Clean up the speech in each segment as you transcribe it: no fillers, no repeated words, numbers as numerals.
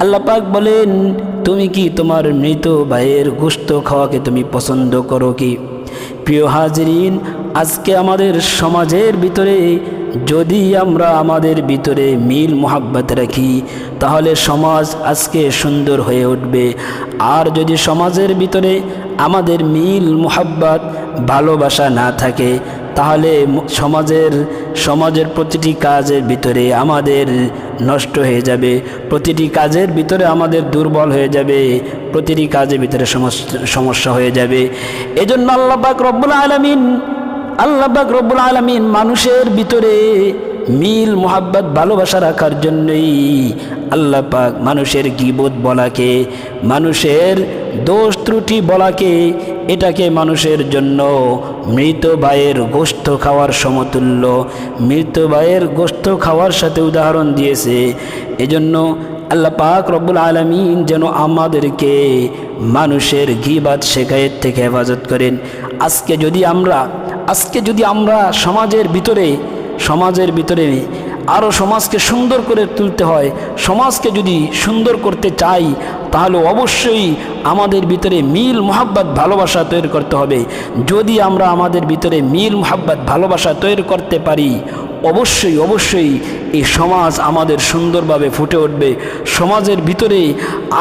আল্লাহ পাক বলেন, তুমি কি তোমার মৃত ভাইয়ের গোশত খাওয়াকে তুমি পছন্দ করো কি? প্রিয় হাজরিন, আজকে আমাদের সমাজের ভিতরে যদি আমরা আমাদের ভিতরে মিল মোহাব্বত রাখি তাহলে সমাজ আজকে সুন্দর হয়ে উঠবে। আর যদি সমাজের ভিতরে আমাদের মিল মোহাব্বত ভালোবাসা না থাকে তাহলে সমাজের প্রতিটি কাজের ভিতরে আমাদের নষ্ট হয়ে যাবে, প্রতিটি কাজের ভিতরে আমাদের দুর্বল হয়ে যাবে, প্রতিটি কাজের ভিতরে সমস্যা হয়ে যাবে। এজন্য আল্লাহ পাক রব্বুল আলামিন মানুষের ভিতরে মিল মোহাব্বত ভালোবাসা রাখার জন্যই আল্লাহ পাক মানুষের গীবত বলাকে, মানুষের দোষ ত্রুটি বলাকে, এটাকে মানুষের জন্য মৃত ভাইয়ের গোশত খাওয়ার সমতুল্য, মৃত ভাইয়ের গোশত খাওয়ার সাথে উদাহরণ দিয়েছে। এজন্য আল্লাহ পাক রব্বুল আলামিন যেন আমাদেরকে মানুষের গীবত শিকায়েত থেকে হেফাজত করেন। আজকে যদি আমরা সমাজের ভিতরে আরও সমাজকে সুন্দর করে তুলতে হয়, সমাজকে যদি সুন্দর করতে চাই তাহলে অবশ্যই আমাদের ভিতরে মিল মোহাব্বত ভালোবাসা তৈরি করতে হবে। যদি আমরা আমাদের ভিতরে মিল মোহাব্বত ভালোবাসা তৈরি করতে পারি অবশ্যই এই সমাজ আমাদের সুন্দরভাবে ফুটে উঠবে। সমাজের ভিতরে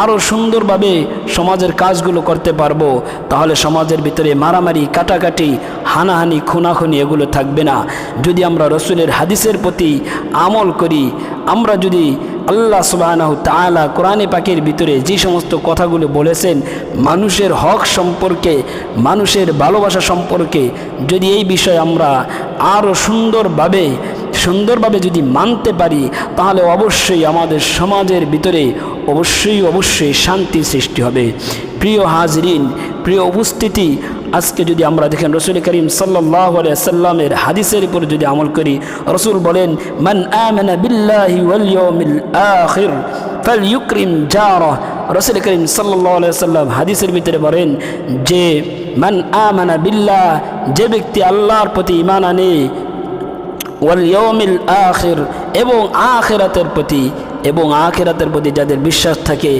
আরও সুন্দরভাবে সমাজের কাজগুলো করতে পারবো। তাহলে সমাজের ভিতরে মারামারি, কাটাকাটি, হানাহানি, খুনাখুনি এগুলো থাকবে না। যদি আমরা রসুলের হাদিসের প্রতি আমল করি, আমরা যদি আল্লাহ সুবহানাহু তাআলা কোরআনে পাকের ভিতরে যে সমস্ত কথাগুলো বলেছেন মানুষের হক সম্পর্কে, মানুষের ভালোবাসা সম্পর্কে, যদি এই বিষয়ে আমরা আরও সুন্দরভাবে যদি মানতে পারি তাহলে অবশ্যই আমাদের সমাজের ভিতরে অবশ্যই শান্তি সৃষ্টি হবে। প্রিয় হাজরিন, প্রিয় উপস্থিতি, আজকে যদি আমরা দেখেন রসুল করিম সাল্লাল্লাহু আলাইহি ওয়াসাল্লামের হাদিসের উপর যদি আমল করি, রসুল বলেন, মান আমানা বিল্লাহি ওয়াল ইয়াউমিল আখির ফালইউকরিম জারাহ। রসুল করিম সাল্লাল্লাহু আলাইহি ওয়াসাল্লাম হাদিসের ভিতরে বলেন যে মান আমানা বিল্লাহ, যে ব্যক্তি আল্লাহর প্রতি ঈমান আনে, ওয়াল ইয়াউমিল আখির, এবং আখিরাতের প্রতি যাদের বিশ্বাস থাকে,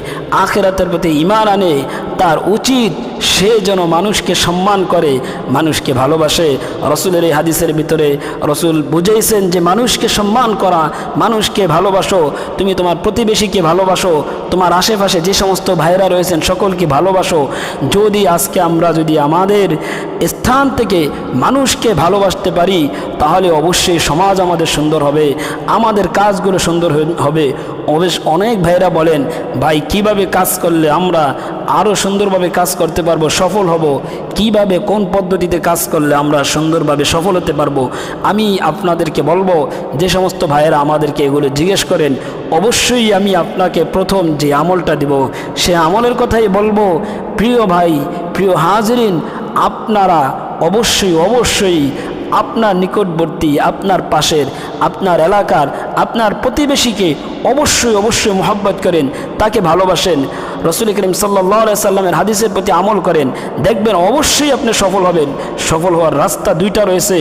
আখিরাতের প্রতি ঈমান আনে, তার উচিত সে যেন মানুষকে সম্মান করে, মানুষকে ভালোবাসে। রসুলের এই হাদিসের ভিতরে রসুল বুঝাইছেন যে মানুষকে সম্মান করা, মানুষকে ভালোবাসো, তুমি তোমার প্রতিবেশীকে ভালোবাসো, তোমার আশেপাশে যে সমস্ত ভাইরা রয়েছেন সকলকে ভালোবাসো। যদি আজকে আমরা আমাদের স্থান থেকে মানুষকে ভালোবাসতে পারি তাহলে অবশ্যই সমাজ আমাদের সুন্দর হবে, আমাদের কাজগুলো সুন্দর হবে। অনেক ভাইরা বলেন, ভাই কিভাবে কাজ করলে আমরা আরও সুন্দরভাবে কাজ করতে পারবো, সফল হব, কিভাবে কোন পদ্ধতিতে কাজ করলে আমরা সুন্দরভাবে সফল হতে পারবো? আমি আপনাদেরকে বলবো, যে সমস্ত ভাইয়েরা আমাদেরকে এগুলো জিজ্ঞেস করেন, অবশ্যই আমি আপনাকে প্রথম যে আমলটা দিব সে আমলের কথাই বলবো। প্রিয় ভাই, প্রিয় হাজরিন, আপনারা অবশ্যই আপনার নিকটবর্তী, আপনার পাশের, আপনার এলাকার, আপনার প্রতিবেশীকে অবশ্যই মোহাব্বত করেন, তাকে ভালোবাসেন। রসুল করিম সাল্লাল্লাহু আলাইহি ওয়াসাল্লামের হাদিসের প্রতি আমল করেন, দেখবেন অবশ্যই আপনি সফল হবেন। সফল হওয়ার রাস্তা দুইটা রয়েছে,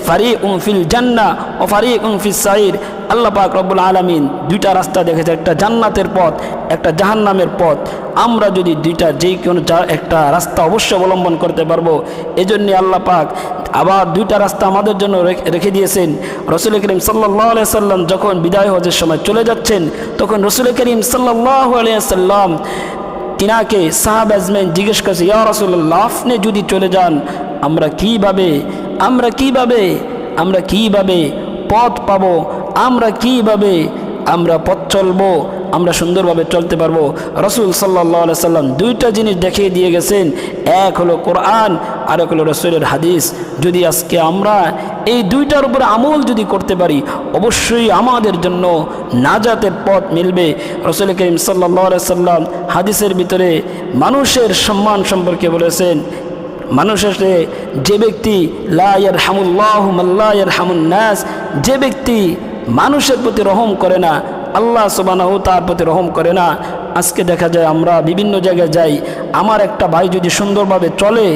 ফারিকুন ফিল জান্নাহ ও ফারিকুন ফিস সাইর। আল্লাহ পাক রব্বুল আলামিন দুইটা রাস্তা দেখেছে, একটা জান্নাতের পথ, একটা জাহান্নামের পথ। আমরা যদি যে কোনো একটা রাস্তা অবশ্যই অবলম্বন করতে পারবো। এজন্যে আল্লাহ পাক আবার দুইটা রাস্তা আমাদের জন্য রেখে দিয়েছেন। রসুল করিম সাল্লাল্লাহু আলাইহি ওয়াসাল্লাম যখন বিদায় হজের সময় চলে যাচ্ছেন, তখন রসুল করিম সাল্লাল্লাহু আলাইহি ওয়াসাল্লাম তিনাকে সাহাবা আজমাইন জিজ্ঞেস করছে, ইয়া রাসূলুল্লাহ, আপনি যদি চলে যান আমরা কিভাবে পথ পাবো, আমরা পথ চলবো, আমরা সুন্দরভাবে চলতে পারবো? রসুল সাল্লাল্লাহু আলাইহি সাল্লাম দুইটা জিনিস দেখিয়ে দিয়ে গেছেন, এক হলো কোরআন, আর এক হলো রসুলের হাদিস। যদি আজকে আমরা এই দুইটার উপরে আমল যদি করতে পারি অবশ্যই আমাদের জন্য নাজাতের পথ মিলবে। রসুল করিম সাল্লাল্লাহু আলাইহি সাল্লাম হাদিসের ভিতরে মানুষের সম্মান সম্পর্কে বলেছেন, মানুষের যে ব্যক্তি লা ইয়ারহামুল্লাহু মান লা ইয়ারহামুন নাস, যে ব্যক্তি মানুষের প্রতি রহম করে না, আল্লাহ সুবহানাহু তার প্রতি রহম করে না। আজকে দেখা যায় আমরা বিভিন্ন জায়গায় যাই, আমার একটা ভাই যদি সুন্দরভাবে চলে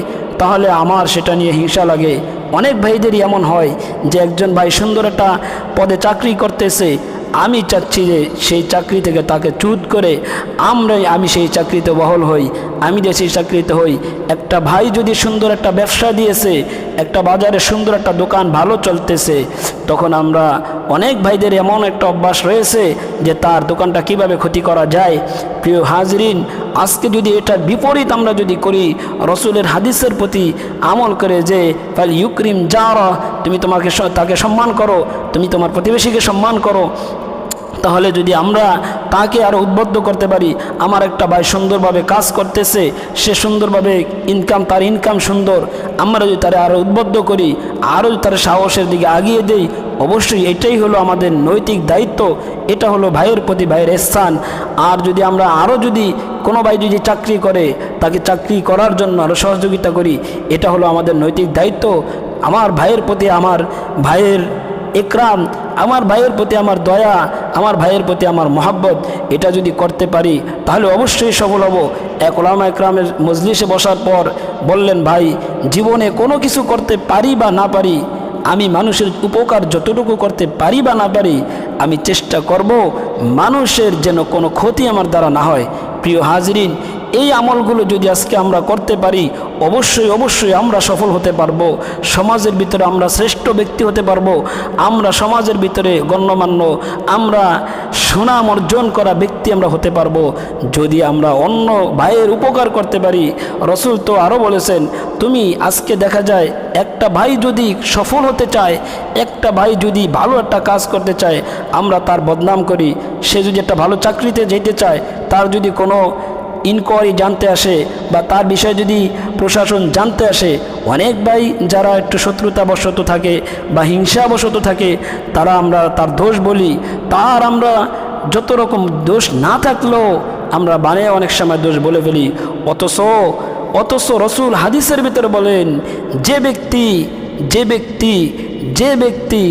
তাহলে আমার সেটা নিয়ে হিংসা লাগে। অনেক ভাইদেরই এমন হয় যে একজন ভাই সুন্দর একটা পদে চাকরি করতেছে, আমি চাচ্ছি যে সেই চাকরি থেকে তাকে চ্যুত করে আমি সেই চাকরিতে বহাল হই, আমি যে সেই চাকরিতে হই। একটা ভাই যদি সুন্দর একটা ব্যবসা দিয়েছে, একটা বাজারে সুন্দর একটা দোকান ভালো চলতেছে, তখন আমরা অনেক ভাইদের এমন একটা অভ্যাস রয়েছে যে তার দোকানটা কিভাবে ক্ষতি করা যায়। প্রিয় হাজরিন, আজকে যদি এটার বিপরীত আমরা যদি করি, রসুলের হাদিসের প্রতি আমল করে যে ফাল ইউকরিম যারা, তুমি তাকে সম্মান করো, তুমি তোমার প্রতিবেশীকে সম্মান করো, তাহলে যদি আমরা তাকে আরও উদ্বুদ্ধ করতে পারি, আমার একটা ভাই সুন্দরভাবে কাজ করতেছে, সে সুন্দরভাবে তার ইনকাম সুন্দর, আমরা যদি তারা আরও উদ্বুদ্ধ করি, আরও তার সাহসের দিকে আগিয়ে দেই, অবশ্যই এটাই হলো আমাদের নৈতিক দায়িত্ব, এটা হলো ভাইয়ের প্রতি ভাইয়ের স্থান। আর যদি আমরা যদি কোনো ভাই যদি চাকরি করে, তাকে চাকরি করার জন্য আরও সহযোগিতা করি, এটা হলো আমাদের নৈতিক দায়িত্ব। আমার ভাইয়ের প্রতি আমার ভাইয়ের ইকরাম, আমার ভাইয়ের প্রতি আমার দয়া, আমার ভাইয়ের প্রতি আমার মহাব্বত, এটা যদি করতে পারি তাহলে অবশ্যই সফল হব। এক ওলামা ইকরামের মজলিসে বসার পর বললেন, ভাই, জীবনে কোনো কিছু করতে পারি বা না পারি, আমি মানুষের উপকার যতটুকু করতে পারি বা না পারি, আমি চেষ্টা করব মানুষের যেন কোনো ক্ষতি আমার দ্বারা না হয়। প্রিয় হাজরিন, এই আমলগুলো যদি আজকে আমরা করতে পারি, অবশ্যই আমরা সফল হতে পারবো। সমাজের ভিতরে আমরা শ্রেষ্ঠ ব্যক্তি হতে পারবো, আমরা সমাজের ভিতরে গণ্যমান্য, আমরা সুনাম অর্জন করা ব্যক্তি আমরা হতে পারবো যদি আমরা অন্য ভাইয়ের উপকার করতে পারি। রসুল তো আরও বলেছেন, তুমি আজকে দেখা যায় একটা ভাই যদি সফল হতে চায়, একটা ভাই যদি ভালো একটা কাজ করতে চায়, আমরা তার বদনাম করি। সে যদি একটা ভালো চাকরিতে যেতে চায়, তার যদি কোনো ইনকোয়ারি জানতে আসে বা তার বিষয়ে যদি প্রশাসন জানতে আসে, অনেক ভাই যারা একটু শত্রুতাবশত থাকে বা হিংসাবশত থাকে, আমরা তার দোষ বলি। তার আমরা যত রকম দোষ না থাকলেও আমরা বানিয়ে অনেক সময় দোষ বলে ফেলি। অথচ রসুল হাদিসের ভিতরে বলেন, যে ব্যক্তি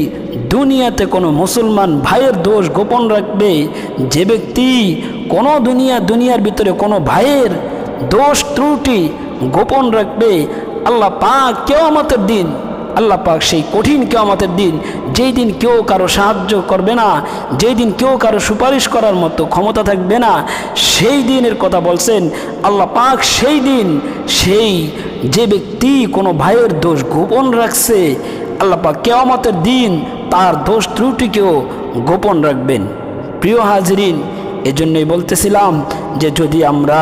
দুনিয়াতে কোনো মুসলমান ভাইয়ের দোষ গোপন রাখবে, যে ব্যক্তি কোনো দুনিয়ার ভিতরে কোনো ভাইয়ের দোষ ত্রুটি গোপন রাখবে, আল্লাহ পাক সেই কঠিন কিয়ামতের দিন, যেই দিন কেউ কারো সাহায্য করবে না, যেই দিন কেউ কারো সুপারিশ করার মতো ক্ষমতা থাকবে না, সেই দিনের কথা বলছেন আল্লাহ পাক। সেই যে ব্যক্তি কোনো ভাইয়ের দোষ গোপন রাখছে, আল্লাহ পাক কিয়ামতের দিন তার দোষ ত্রুটিকেও গোপন রাখবেন। প্রিয় হাজরিন, এজন্যই বলতেছিলাম যে যদি আমরা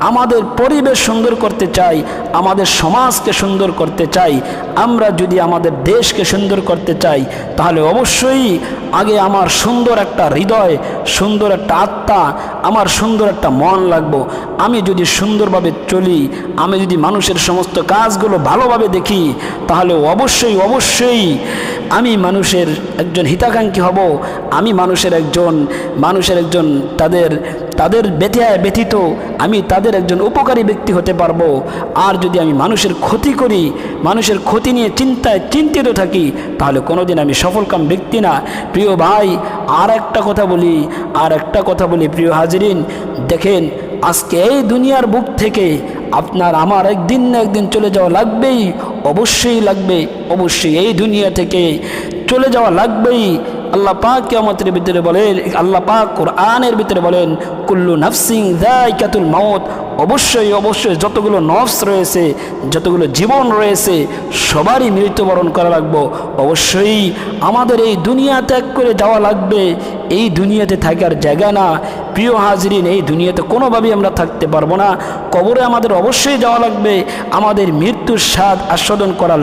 আমাদের পরিবেশ সুন্দর করতে চাই, আমাদের সমাজকে সুন্দর করতে চাই, আমরা যদি আমাদের দেশকে সুন্দর করতে চাই, তাহলে অবশ্যই আগে আমার সুন্দর একটা হৃদয়, সুন্দর একটা আত্মা, আমার সুন্দর একটা মন লাগবো। আমি যদি সুন্দরভাবে চলি, আমি যদি মানুষের সমস্ত কাজগুলো ভালোভাবে দেখি, তাহলে অবশ্যই আমি মানুষের একজন হিতাকাঙ্ক্ষী হব। আমি মানুষের একজন তাদের ব্যথিত আমি তাদের একজন উপকারী ব্যক্তি হতে পারবো। আর যদি আমি মানুষের ক্ষতি করি, মানুষের ক্ষতি নিয়ে চিন্তিত থাকি, তাহলে কোনোদিন আমি সফলকাম ব্যক্তি না। প্রিয় ভাই, আর একটা কথা বলি প্রিয় হাজরিন, দেখেন, আজকে এই দুনিয়ার বুক থেকে আপনার আমার একদিন না একদিন চলে যাওয়া লাগবেই, অবশ্যই এই দুনিয়া থেকে চলে যাওয়া লাগবেই। আল্লাহ পাক কিয়ামতের ভিতরে বলেন, আল্লাহ পাক কোরআনের ভিতরে বলেন, কুল্লু নাফসিন যায়কাতুল মাউত, অবশ্যই যতগুলো নফস রয়েছে, যতগুলো জীবন রয়েছে, সবারই মৃত্যুবরণ করা লাগবে। অবশ্যই আমাদের এই দুনিয়া ত্যাগ করে যাওয়া লাগবে, এই দুনিয়াতে থাকার জায়গা না। প্রিয় হাজরিন, এই দুনিয়াতে কোনোভাবেই আমরা থাকতে পারবো না, কবরে আমাদের অবশ্যই যাওয়া লাগবে, আমাদের মৃত্যুর স্বাদ আস্বাদন করা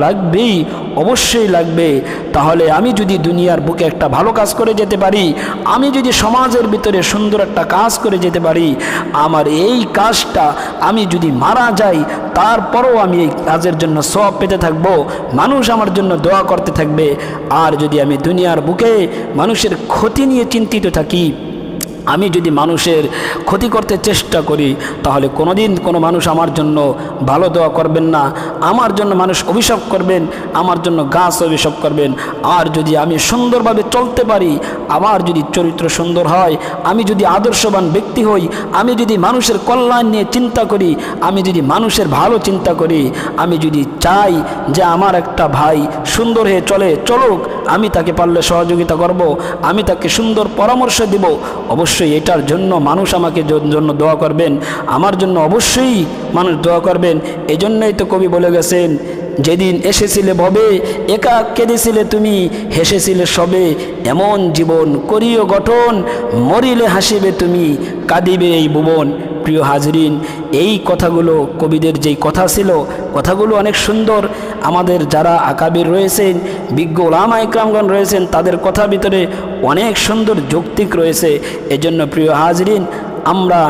অবশ্যই লাগবে। তাহলে আমি যদি দুনিয়ার বুকে একটা ভালো কাজ করে যেতে পারি, আমি যদি সমাজের ভিতরে সুন্দর একটা কাজ করে যেতে পারি, আমার এই কাজটা আমি যদি মারা যাই, তারপরও আমি এই কাজের জন্য সওয়াব পেতে থাকবো, মানুষ আমার জন্য দোয়া করতে থাকবে। আর যদি আমি দুনিয়ার বুকে মানুষের ক্ষতি নিয়ে চিন্তিত থাকি, আমি যদি মানুষের ক্ষতি করতে চেষ্টা করি তাহলে কোনোদিন কোনো মানুষ আমার জন্য ভালো দোয়া করবেন না, আমার জন্য মানুষ অভিশাপ করবেন, আমার জন্য গাছ অভিশাপ করবেন। আর যদি আমি সুন্দরভাবে চলতে পারি, আমার যদি চরিত্র সুন্দর হয়, আমি যদি আদর্শবান ব্যক্তি হই, আমি যদি মানুষের কল্যাণ নিয়ে চিন্তা করি, আমি যদি মানুষের ভালো চিন্তা করি, আমি যদি চাই যে আমার একটা ভাই সুন্দর হয়ে চলুক, আমি তাকে পারলে সহযোগিতা করব, আমি তাকে সুন্দর পরামর্শ দিব, অবশ্যই এটার জন্য মানুষ আমাকে জন্য দোয়া করবেন, আমার জন্য অবশ্যই মানুষ দোয়া করবেন। এজন্যই তো কবি বলে গেছেন, যেদিন এসেছিলে ভবে একা কেঁদেছিলে তুমি, হেসেছিলে সবে এমন জীবন করিও গঠন, মরিলে হাসিবে তুমি, কাঁদিবে এই ভুবন। প্রিয় হাজরিন, এই কথাগুলো কবিদের যেই কথা ছিল, কথাগুলো অনেক সুন্দর। আমাদের যারা আকাবির রয়েছেন, বিজ্ঞ ওলামা ইকরামগণ রয়েছেন, তাদের কথার ভিতরে অনেক সুন্দর যৌক্তিক রয়েছে। এজন্য প্রিয় হাজরিন, আমরা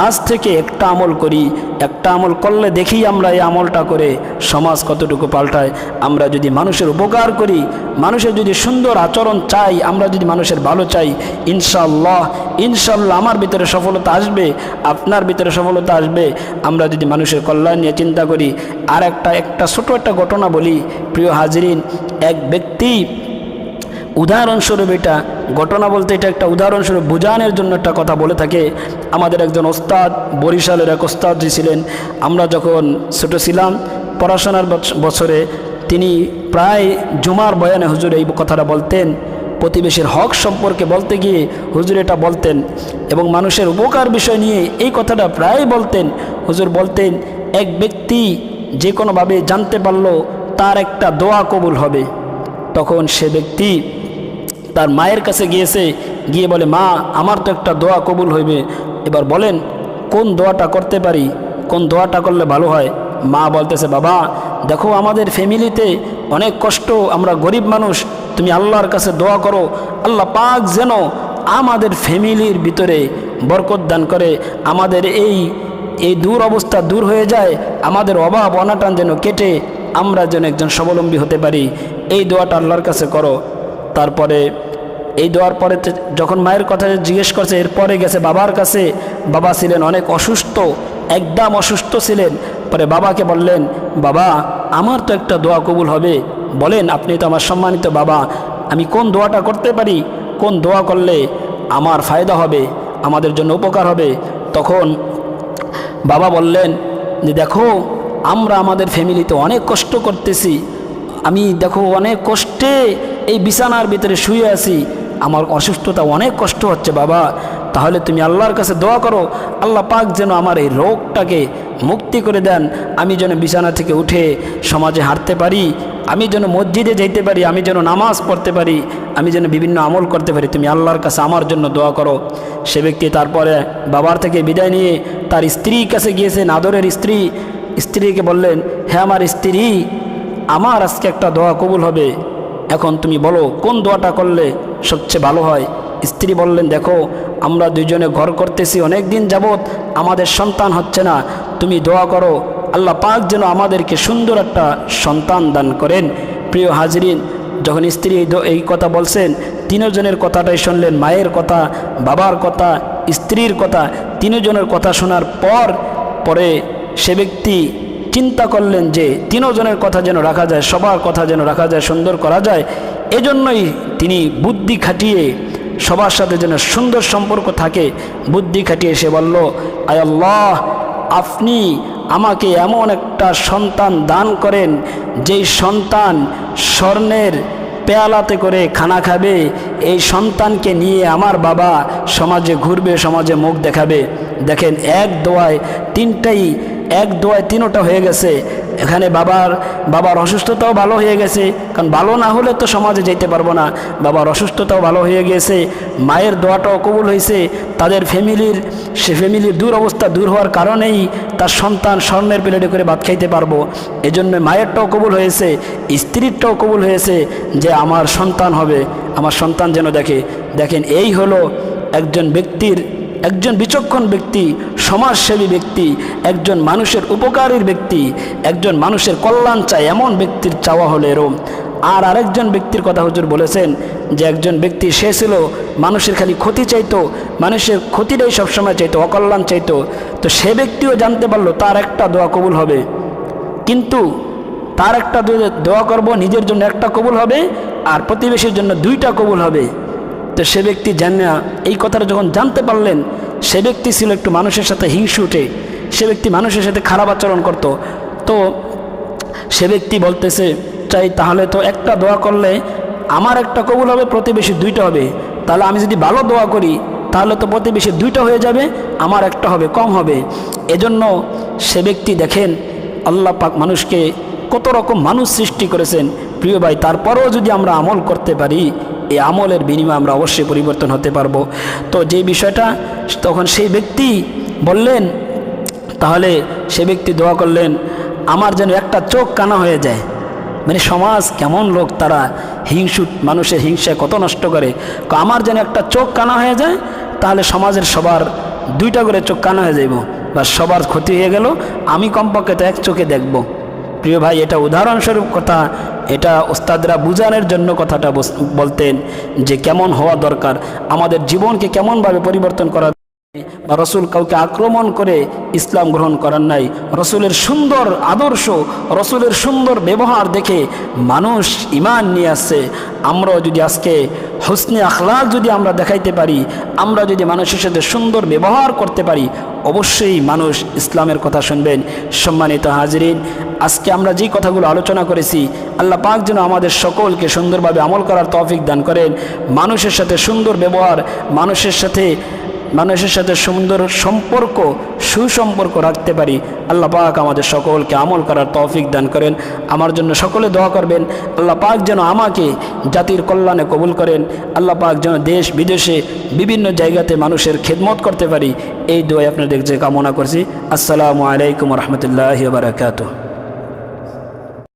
আজ থেকে একটা আমল করি, একটা আমল করলে দেখি আমরা এই আমলটা করে সমাজ কতটুকু পাল্টায়। আমরা যদি মানুষের উপকার করি, মানুষের যদি সুন্দর আচরণ চাই, আমরা যদি মানুষের ভালো চাই, ইনশাআল্লাহ আমার ভিতরে সফলতা আসবে, আপনার ভিতরে সফলতা আসবে। আমরা যদি মানুষের কল্যাণ নিয়ে চিন্তা করি। আর একটা ছোট একটা ঘটনা বলি প্রিয় হাজরিন। এক ব্যক্তি, উদাহরণস্বরূপ এটা ঘটনা বলতে এটা একটা উদাহরণস্বরূপ বোঝানোর জন্য একটা কথা বলে থাকে। আমাদের একজন ওস্তাদ, বরিশালের এক ওস্তাদ যে ছিলেন, আমরা যখন ছোট ছিলাম পড়াশোনার বছরে, তিনি প্রায় জুমার বয়ানে হুজুর এই কথাটা বলতেন, প্রতিবেশীর হক সম্পর্কে বলতে গিয়ে হুজুর এটা বলতেন এবং মানুষের উপকার বিষয় নিয়ে এই কথাটা প্রায় বলতেন। হুজুর বলতেন, এক ব্যক্তি যে কোনোভাবে জানতে পারলো তার একটা দোয়া কবুল হবে, তখন সে ব্যক্তি তার মায়ের কাছে গিয়ে বলে, মা, আমার তো একটা দোয়া কবুল হইবে, এবার বলেন কোন দোয়াটা করতে পারি, কোন দোয়াটা করলে ভালো হয়। মা বলতেছে, বাবা দেখো আমাদের ফ্যামিলিতে অনেক কষ্ট, আমরা গরিব মানুষ, তুমি আল্লাহর কাছে দোয়া করো, আল্লাহ পাক যেন আমাদের ফ্যামিলির ভিতরে বরকত দান করে, আমাদের এই দূর অবস্থা দূর হয়ে যায়, আমাদের অভাব অনাটন যেন কেটে আমরা যেন একজন স্বাবলম্বী হতে পারি, এই দোয়াটা আল্লাহর কাছে করো। তারপরে এই দোয়ার পরে যখন মায়ের কথা জিজ্ঞেস করছে, এরপরে গেছে বাবার কাছে। বাবা ছিলেন অনেক অসুস্থ, একদম অসুস্থ ছিলেন। পরে বাবাকে বললেন, বাবা আমার তো একটা দোয়া কবুল হবে, বলেন আপনি তো আমার সম্মানিত বাবা, আমি কোন দোয়াটা করতে পারি, কোন দোয়া করলে আমার ফায়দা হবে, আমাদের জন্য উপকার হবে। তখন বাবা বললেন যে, দেখো আমরা আমাদের ফ্যামিলিতে অনেক কষ্ট করতেছি, আমি দেখো অনেক কষ্টে এই বিছানার ভিতরে শুয়ে আছি, আমার অসুস্থতা অনেক কষ্ট হচ্ছে বাবা, তাহলে তুমি আল্লাহর কাছে দোয়া করো, আল্লাহ পাক যেন আমার এই রোগটাকে মুক্তি করে দেন, আমি যেন বিছানা থেকে উঠে সমাজে হাঁটতে পারি, আমি যেন মসজিদে যেতে পারি, আমি যেন নামাজ পড়তে পারি, আমি যেন বিভিন্ন আমল করতে পারি, তুমি আল্লাহর কাছে আমার জন্য দোয়া করো। সে ব্যক্তি তারপরে বাবার থেকে বিদায় নিয়ে তার স্ত্রীর কাছে গিয়েছেন, আদরের স্ত্রীকে বললেন, হ্যাঁ আমার স্ত্রী, আমার আজকে একটা দোয়া কবুল হবে, এখন তুমি বলো কোন দোয়াটা করলে সবচেয়ে ভালো হয়। স্ত্রী বললেন, দেখো আমরা দুইজনে ঘর করতেছি অনেক দিন যাবৎ, আমাদের সন্তান হচ্ছে না, তুমি দোয়া করো আল্লাহ পাক যেন আমাদেরকে সুন্দর একটা সন্তান দান করেন। প্রিয় হাজরিন, যখন স্ত্রী এই কথা বলছেন, তিনজনের কথাটাই শুনলেন, মায়ের কথা, বাবার কথা, স্ত্রীর কথা, তিনজনের কথা শোনার পরে সে ব্যক্তি চিন্তা করলেন যে তিনজনের কথা যেন রাখা যায়, সবার কথা যেন রাখা যায়, সুন্দর করা যায়। এজন্যই তিনি বুদ্ধি খাটিয়ে সবার সাথে যেন সুন্দর সম্পর্ক থাকে, বুদ্ধি খাটিয়ে সে বলল, আয় আল্লাহ, আপনি আমাকে এমন একটা সন্তান দান করেন যেই সন্তান স্বর্ণের পেয়ালাতে করে খানা খাবে, এই সন্তানকে নিয়ে আমার বাবা সমাজে ঘুরবে, সমাজে মুখ দেখাবে। দেখেন এক দোয়ায় তিনটা হয়ে গেছে। এখানে বাবার অসুস্থতাও ভালো হয়ে গেছে, কারণ ভালো না হলে তো সমাজে যেতে পারবো না, বাবার অসুস্থতাও ভালো হয়ে গেছে, মায়ের দোয়াটাও কবুল হয়েছে, তাদের ফ্যামিলির দূর অবস্থা দূর হওয়ার কারণেই তার সন্তান স্বর্ণের প্লেটে করে ভাত খাইতে পারবো, এজন্য মায়েরটাও কবুল হয়েছে, স্ত্রীরটাও কবুল হয়েছে যে আমার সন্তান হবে, আমার সন্তান যেন দেখেন এই হলো একজন বিচক্ষণ ব্যক্তি, সমাজসেবী ব্যক্তি, একজন মানুষের উপকারীর ব্যক্তি, একজন মানুষের কল্যাণ চায় এমন ব্যক্তির চাওয়া হলো এরম। আর আরেকজন ব্যক্তির কথা হুজুর বলেছেন যে একজন ব্যক্তি সে ছিল মানুষের খালি ক্ষতি চাইতো, মানুষের ক্ষতিটাই সবসময় চাইতো, অকল্যাণ চাইতো। তো সে ব্যক্তিও জানতে পারলো তার একটা দোয়া কবুল হবে, কিন্তু তার একটা দোয়া করব নিজের জন্য একটা কবুল হবে আর প্রতিবেশীর জন্য 2টা কবুল হবে। তো সে ব্যক্তি জানা এই কথাটা যখন জানতে পারলেন, সে ব্যক্তি ছিল একটু মানুষের সাথে হিংসুটে, সে ব্যক্তি মানুষের সাথে খারাপ আচরণ করত। তো সে ব্যক্তি বলতেছে চাই তাহলে তো একটা দোয়া করলে আমার একটা কবুল হবে, প্রতিবেশীর 2টা হবে, তাহলে আমি যদি ভালো দোয়া করি তাহলে তো প্রতিবেশীর 2টা হয়ে যাবে, আমার একটা হবে, কম হবে। এজন্য সে ব্যক্তি দেখেন আল্লাহ পাক মানুষকে কত রকম মানুষ সৃষ্টি করেছেন প্রিয় ভাই, তারপরেও যদি আমরা আমল করতে পারি এই আমলের বিনিময়ে আমরা অবশ্যই পরিবর্তন হতে পারবো। তো যে বিষয়টা তখন সেই ব্যক্তি বললেন, তাহলে সে ব্যক্তি দোয়া করলেন আমার যেন একটা চোখ কানা হয়ে যায়। মানে সমাজ কেমন লোক, তারা হিংসুট, মানুষের হিংসায় কত নষ্ট করে। আমার যেন একটা চোখ কানা হয়ে যায়, তাহলে সমাজের সবার 2টা করে চোখ কানা হয়ে যাইব, বা সবার ক্ষতি হয়ে গেল, আমি কমপক্ষে তো এক চোখে দেখব। প্রিয় ভাই, এটা উদাহরণস্বরূপ কথা, এটা ওস্তাদরা বুঝানোর জন্য কথাটা বলতেন যে কেমন হওয়া দরকার, আমাদের জীবনকে কেমনভাবে পরিবর্তন করা। রসুল কাউকে আক্রমণ করে ইসলাম গ্রহণ করার নাই, রসুলের সুন্দর আদর্শ, রসুলের সুন্দর ব্যবহার দেখে মানুষ ঈমান নিয়ে আসছে। আমরাও যদি আজকে হুসনে আখলাক যদি আমরা দেখাইতে পারি, আমরা যদি মানুষের সাথে সুন্দর ব্যবহার করতে পারি, অবশ্যই মানুষ ইসলামের কথা শুনবেন। সম্মানিত হাজিরিন, আজকে আমরা যেই কথাগুলো আলোচনা করেছি, আল্লাহ পাক যেন আমাদের সকলকে সুন্দরভাবে আমল করার তৌফিক দান করেন। মানুষের সাথে সুন্দর ব্যবহার, মানুষের সাথে সুন্দর সম্পর্ক, সুসম্পর্ক রাখতে পারি। আল্লাহ পাক আমাদের সকলকে আমল করার তৌফিক দান করেন। আমার জন্য সকলে দোয়া করবেন, আল্লাহ পাক যেন আমাকে জাতির কল্যাণে কবুল করেন। আল্লাহ পাক যেন দেশ বিদেশে বিভিন্ন জায়গাতে মানুষের খেদমত করতে পারি, এই দোয়া আপনাদের কাছে কামনা করছি। আসসালামু আলাইকুম রহমতুল্লাহি ওয়া বারাকাতুহু।